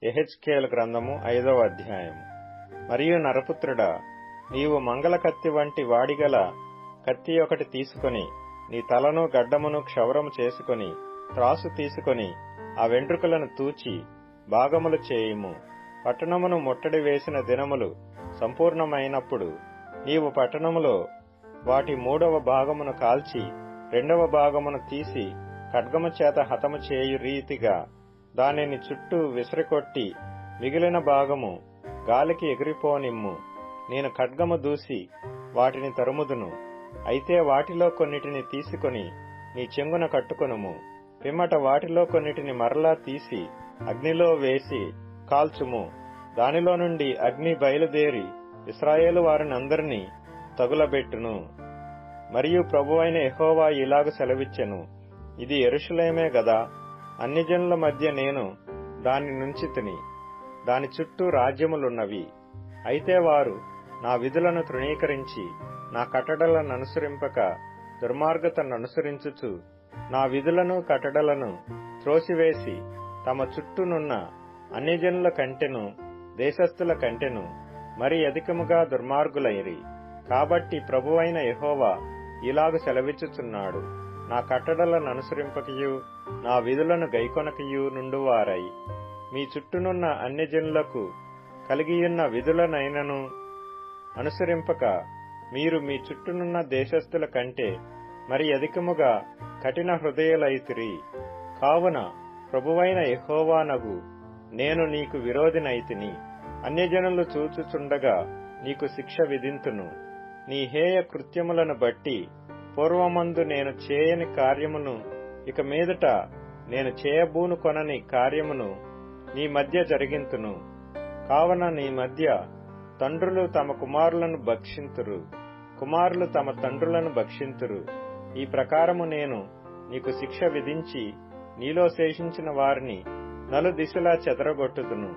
యెహెజ్కేలు గ్రంథము 5వ అధ్యాయము. మరియు నరపుత్రుడా, నీవు మంగళ కత్తి వంటి వాడిగల కత్తి ఒకటి తీసుకొని నీ తలను గడ్డమును క్షౌరము చేసుకొని త్రాసు తీసుకొని ఆ వెంట్రుకలను తూచి భాగములు చేయుము. పట్టణమును ముట్టడి వేసిన దినములు సంపూర్ణమైనప్పుడు నీవు పట్టణములో వాటి 3వ భాగమును కాల్చి 2వ భాగమును తీసి ఖడ్గము చేత హతము చేయు రీతిగా దానిని చుట్టూ విసిరికొట్టి మిగిలిన భాగము గాలికి ఎగిరిపోనిమ్ము. నేను ఖడ్గము దూసి వాటిని తరుముదును. అయితే వాటిలో కొన్నిటిని తీసుకొని నీ చెంగున కట్టుకొనుము. పిమ్మట వాటిలో కొన్నిటిని మరలా తీసి అగ్నిలో వేసి కాల్చుము. దానిలో నుండి అగ్ని బయలుదేరి ఇశ్రాయేలు వారినందరినీ తగులబెట్టును. మరియు ప్రభువైన యెహోవా ఇలాగు సెలవిచ్చెను, ఇది యెరూషలేమే గదా, అన్ని జనుల మధ్య నేను దాని నుంచితిని, దాని చుట్టూ రాజ్యములున్నవి. అయితే వారు నా విధులను తృణీకరించి నా కట్టడలను అనుసరింపక దుర్మార్గతను అనుసరించుచు నా విధులను కట్టడలను త్రోసివేసి తమ చుట్టూనున్న అన్ని జనుల కంటెను దేశస్థుల కంటెను మరి అధికముగా దుర్మార్గులైరి. కాబట్టి ప్రభువైన యెహోవా ఇలాగు సెలవిచ్చుచున్నాడు, నా కట్టడలను అనుసరింపకయు నా విధులను గైకొనకయు నుండువారై మీ చుట్టూనున్న అన్ని జనులకు కలిగియున్న విధులనైనను అనుసరింపక మీరు మీ చుట్టూనున్న దేశస్థుల కంటే మరి అధికముగా కఠిన హృదయులైతిరి. కావున ప్రభువైన యెహోవానగు నేను నీకు విరోధినైతిని. అన్యజనులు చూచుచుండగా నీకు శిక్ష విధింతును. నీ హేయ కృత్యములను బట్టి పూర్వమందు నేను చేయని కార్యమును ఇక మీదట నేను చేయబూను కొనని కార్యమును నీ మధ్య జరిగింతును. కావున నీ మధ్య తండ్రులు తమ కుమారులను భక్షింతురు, కుమారులు తమ తండ్రులను భక్షింతురు. ఈ ప్రకారము నేను నీకు శిక్ష విధించి నీలో శేషించిన వారిని నలుదిశలా చెదరగొట్టుదును.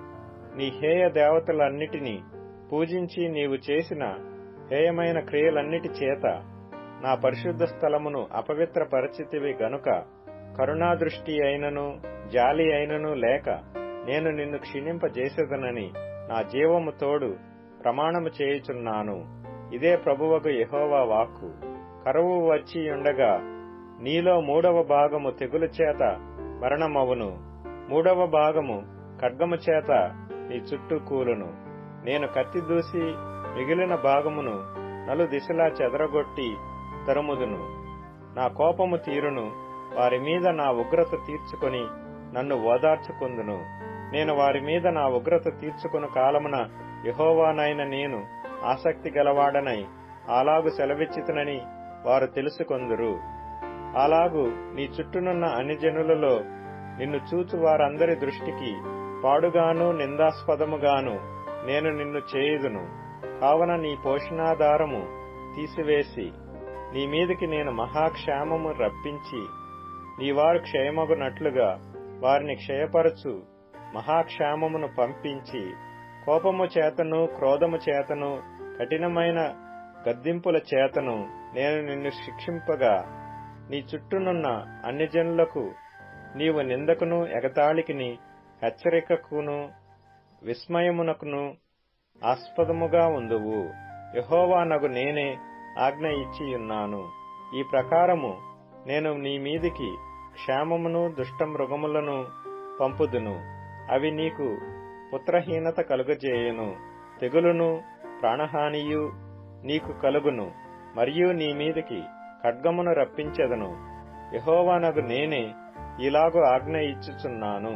నీ హేయ దేవతలన్నిటినీ పూజించి నీవు చేసిన హేయమైన క్రియలన్నిటి చేత నా పరిశుద్ధ స్థలమును అపవిత్రపరచితివి గనుక కరుణాదృష్టి అయినను జాలి అయినను లేక నేను నిన్ను క్షీణింపజేసేదనని నా జీవము తోడు ప్రమాణము చేయుచున్నాను. ఇదే ప్రభువగు యెహోవా వాక్కు. కరువు వచ్చియుండగా నీలో 3వ భాగము తెగులు చేత మరణమవును, 3వ భాగము ఖడ్గము చేత నీ చుట్టూ కూలును. నేను కత్తి దూసి మిగిలిన భాగమును నలుదిశలా చెదరగొట్టి తరుముదును. నా కోపము తీరును, వారి మీద నా ఉగ్రత తీర్చుకొని నన్ను ఓదార్చుకుందును. నేను వారి మీద నా ఉగ్రత తీర్చుకుని కాలమున యెహోవానైన నేను ఆసక్తి గలవాడనై అలాగు సెలవిచ్చితనని వారు తెలుసుకొందురు. అలాగు నీ చుట్టూనున్న అన్ని జనులలో నిన్ను చూచు వారందరి దృష్టికి పాడుగాను నిందాస్పదముగాను నేను నిన్ను చేయుదును. కావున నీ పోషణాధారము తీసివేసి నీ మీదికి నేను మహాక్షేమము రప్పించి నీవారు క్షయమగునట్లుగా వారిని క్షయపరచు మహాక్షేమమును పంపించి కోపము చేతను క్రోధము చేతను కఠినమైన గద్దింపుల చేతను నేను నిన్ను శిక్షింపగా నీ చుట్టూనున్న అన్ని జనులకు నీవు నిందకును ఎగతాళికిని హెచ్చరికకును విస్మయమునకును ఆస్పదముగా ఉందువు. యెహోవానగు నేనే ఆజ్ఞ ఇచ్చియున్నాను. ఈ ప్రకారము నేను నీ మీదికి క్షేమమును దుష్టమృగములను పంపుదును. అవి నీకు పుత్రహీనత కలుగజేయును. తెగులును ప్రాణహానియు నీకు కలుగును. మరియు నీ మీదికి ఖడ్గమును రప్పించెదను. యెహోవానగు నేనే ఇలాగు ఆజ్ఞ ఇచ్చుచున్నాను.